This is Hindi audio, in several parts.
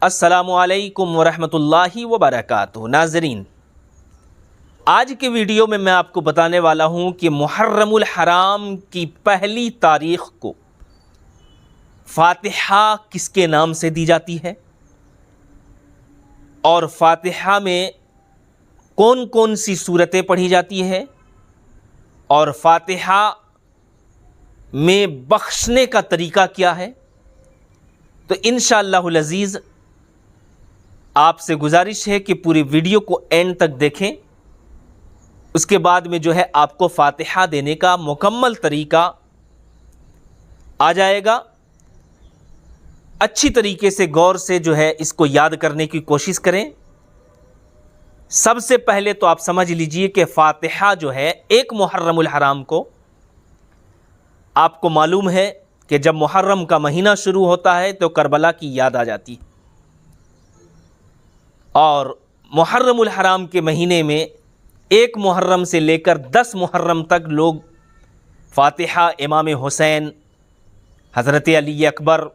अस्सलामुअलैकुम वरहमतुल्लाहि वबरकातुहू। नाज़रीन, आज के वीडियो में मैं आपको बताने वाला हूँ कि मुहर्रमुल हराम की पहली तारीख़ को फ़ातिहा किसके नाम से दी जाती है और फ़ातिहा में कौन कौन सी सूरतें पढ़ी जाती है और फ़ातिहा में बख्शने का तरीक़ा क्या है। तो इंशाअल्लाहुल अज़ीज़ आपसे गुजारिश है कि पूरी वीडियो को एंड तक देखें। उसके बाद में जो है आपको फ़ातिहा देने का मुकम्मल तरीक़ा आ जाएगा। अच्छी तरीके से गौर से जो है इसको याद करने की कोशिश करें। सबसे पहले तो आप समझ लीजिए कि फ़ातिहा जो है एक मुहर्रमुल हराम को, आपको मालूम है कि जब मुहर्रम का महीना शुरू होता है तो करबला की याद आ जाती है और मुहर्रमुल हराम के महीने में 1 मुहर्रम से लेकर 10 मुहर्रम तक लोग फ़ातिहा इमाम हुसैन, हज़रत अली अकबर,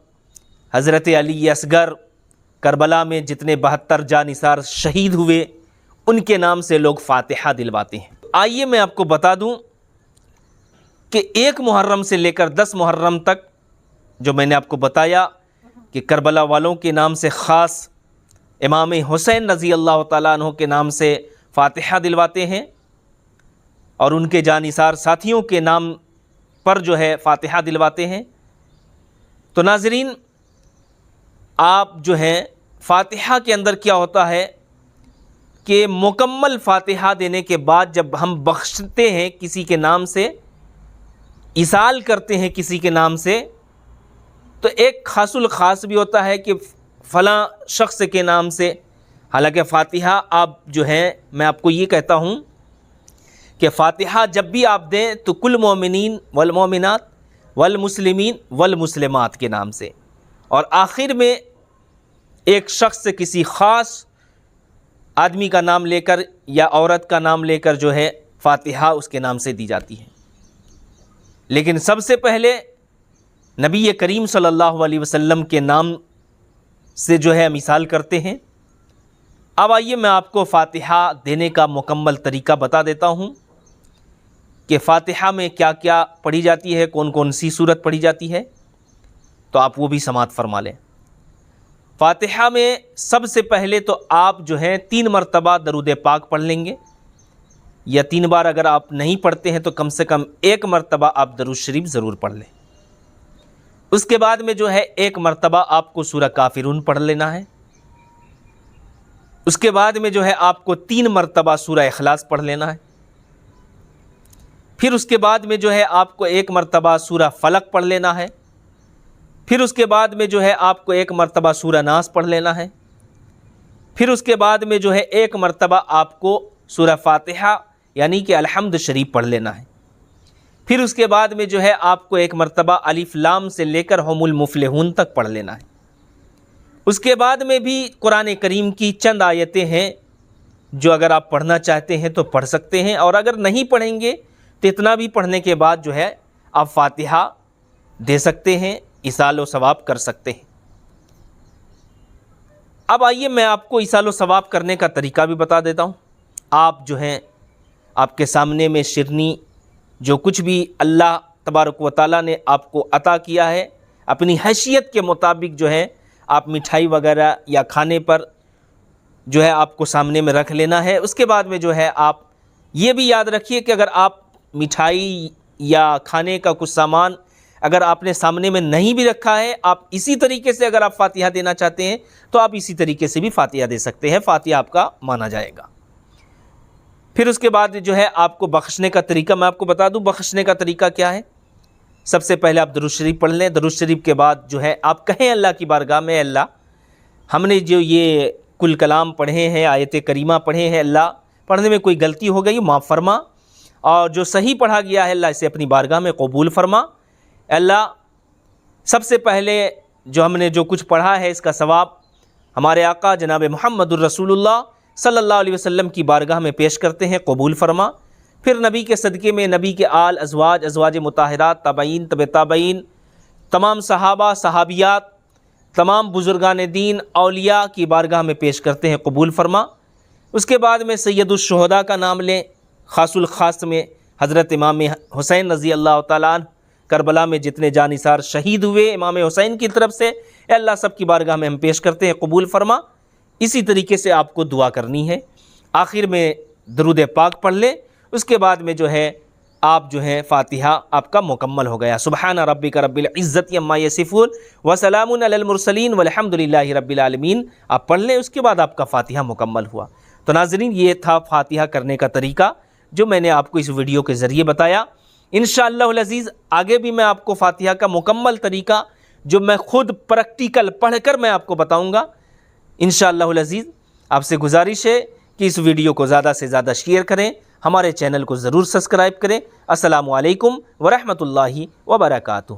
हज़रत अली असगर, करबला में जितने 72 जानिसार शहीद हुए उनके नाम से लोग फ़ातिहा दिलवाते हैं। आइए मैं आपको बता दूं कि 1 मुहर्रम से लेकर 10 मुहर्रम तक जो मैंने आपको बताया कि करबला वालों के नाम से ख़ास इमाम हुसैन रज़ी अल्लाह ताला अन्हु के नाम से फ़ातिहा दिलवाते हैं और उनके जानिसार साथियों के नाम पर जो है फ़ातिहा दिलवाते हैं। तो नाज़रीन, आप जो है फ़ातिहा के अंदर क्या होता है कि मुकम्मल फ़ातिहा देने के बाद जब हम बख्शते हैं किसी के नाम से, इसाल करते हैं किसी के नाम से, तो एक खासुल ख़ास भी होता है कि फ़लाँ शख्स के नाम से। हालांकि फ़ातिहा आप जो है, मैं आपको ये कहता हूँ कि फ़ातिहा जब भी आप दें तो कुल मोमिनीन वल मोमिनात वल मुस्लिमीन वल मुस्लिमात के नाम से, और आखिर में एक शख्स से किसी ख़ास आदमी का नाम लेकर या औरत का नाम लेकर जो है फ़ातिहा उसके नाम से दी जाती है। लेकिन सबसे पहले नबी करीम सल्लल्लाहु अलैहि वसल्लम के नाम से जो है मिसाल करते हैं। अब आइए मैं आपको फ़ातिहा देने का मुकम्मल तरीक़ा बता देता हूँ कि फ़ातिहा में क्या क्या पढ़ी जाती है, कौन कौन सी सूरत पढ़ी जाती है, तो आप वो भी समाअत फरमा लें। फ़ातिहा में सबसे पहले तो आप जो है 3 मरतबा दरूद पाक पढ़ लेंगे, या 3 बार अगर आप नहीं पढ़ते हैं तो कम से कम 1 मरतबा आप दरूद शरीफ ज़रूर पढ़ लें। उसके बाद में जो है 1 मरतबा आपको सूरह काफिरून पढ़ लेना है। उसके बाद में जो है आपको 3 मरतबा सूरह इखलास पढ़ लेना है। फिर उसके बाद में जो है आपको 1 मरतबा सूरह फलक पढ़ लेना है। फिर उसके बाद में जो है आपको 1 मरतबा सूरह नास पढ़ लेना है। फिर उसके बाद में जो है 1 मरतबा आपको सूरह फ़ातिहा यानी कि अलहम्द शरीफ पढ़ लेना है। फिर उसके बाद में जो है आपको 1 मरतबा अलिफ लाम से लेकर हुमुल मुफ़लिहून तक पढ़ लेना है। उसके बाद में भी कुरान करीम की चंद आयतें हैं जो अगर आप पढ़ना चाहते हैं तो पढ़ सकते हैं, और अगर नहीं पढ़ेंगे तो इतना भी पढ़ने के बाद जो है आप फ़ातिहा दे सकते हैं, इसाल व सवाब कर सकते हैं। अब आइए मैं आपको इसाल व सवाब करने का तरीक़ा भी बता देता हूँ। आप जो हैं आपके सामने में शिरनी जो कुछ भी अल्लाह तबारक व तआला ने आपको अता किया है, अपनी हैसियत के मुताबिक जो है आप मिठाई वगैरह या खाने पर जो है आपको सामने में रख लेना है। उसके बाद में जो है आप ये भी याद रखिए कि अगर आप मिठाई या खाने का कुछ सामान अगर आपने सामने में नहीं भी रखा है, आप इसी तरीके से अगर आप फ़ातिहा देना चाहते हैं तो आप इसी तरीके से भी फ़ातिहा दे सकते हैं, फ़ातिहा आपका माना जाएगा। फिर उसके बाद जो है आपको बख्शने का तरीक़ा मैं आपको बता दूं। बख्शने का तरीक़ा क्या है? सबसे पहले आप दरूद शरीफ पढ़ लें। दरूद शरीफ के बाद जो है आप कहें अल्लाह की बारगाह में, अल्लाह हमने जो ये कुल कलाम पढ़े हैं, आयत करीमा पढ़े हैं, अल्लाह पढ़ने में कोई गलती हो गई माफ़ फरमा, और जो सही पढ़ा गया है अल्लाह इसे अपनी बारगाह में कबूल फरमा। अल्लाह सबसे पहले जो हमने जो कुछ पढ़ा है इसका सवाब हमारे आका जनाब मुहम्मदुर रसूलुल्लाह सल्लल्लाहु अलैहि वसल्लम की बारगाह में पेश करते हैं, कबूल फरमा। फिर नबी के सदक़े में नबी के आल अज़वाज मुताहरात ताबईन तब ताबईन तमाम सहाबा सहाबियात तमाम बुज़ुर्गान दीन औलिया की बारगाह में पेश करते हैं, कबूल फरमा। उसके बाद में सैयदुश्शुहदा का नाम लें, ख़ासुल ख़ास में हज़रत इमाम हुसैन रज़ी अल्लाह ताला अन्हु करबला में जितने जानिसार शहीद हुए इमाम हुसैन की तरफ से, अल्लाह सब की बारगाह में हम पेश करते हैं, कबूल फरमा। इसी तरीके से आपको दुआ करनी है। आखिर में दरूद पाक पढ़ लें, उसके बाद में जो है आप जो है फ़ातिहा आपका मुकम्मल हो गया। सुबहान रब्बिका रब्बिल इज़्ज़ति अम्मा यसिफ़ून व सलामुन अलल मुरसलीन वल्हम्दुलिल्लाहि रब्बिल आलमीन। आप पढ़ लें, उसके बाद आपका फ़ातिहा मुकम्मल हुआ। तो नाज़रीन, ये था फ़ातिहा करने का तरीका जो मैंने आपको इस वीडियो के ज़रिए बताया। इंशाअल्लाहुल अज़ीज़ आगे भी मैं आपको फ़ातिहा का मुकम्मल तरीका जो मैं ख़ुद प्रैक्टिकल पढ़कर मैं आपको बताऊँगा इंशाअल्लाहुल अज़ीज़। आपसे गुजारिश है कि इस वीडियो को ज़्यादा से ज़्यादा शेयर करें, हमारे चैनल को ज़रूर सब्सक्राइब करें। अस्सलामु अलैकुम व रहमतुल्लाहि व बरकातुहू।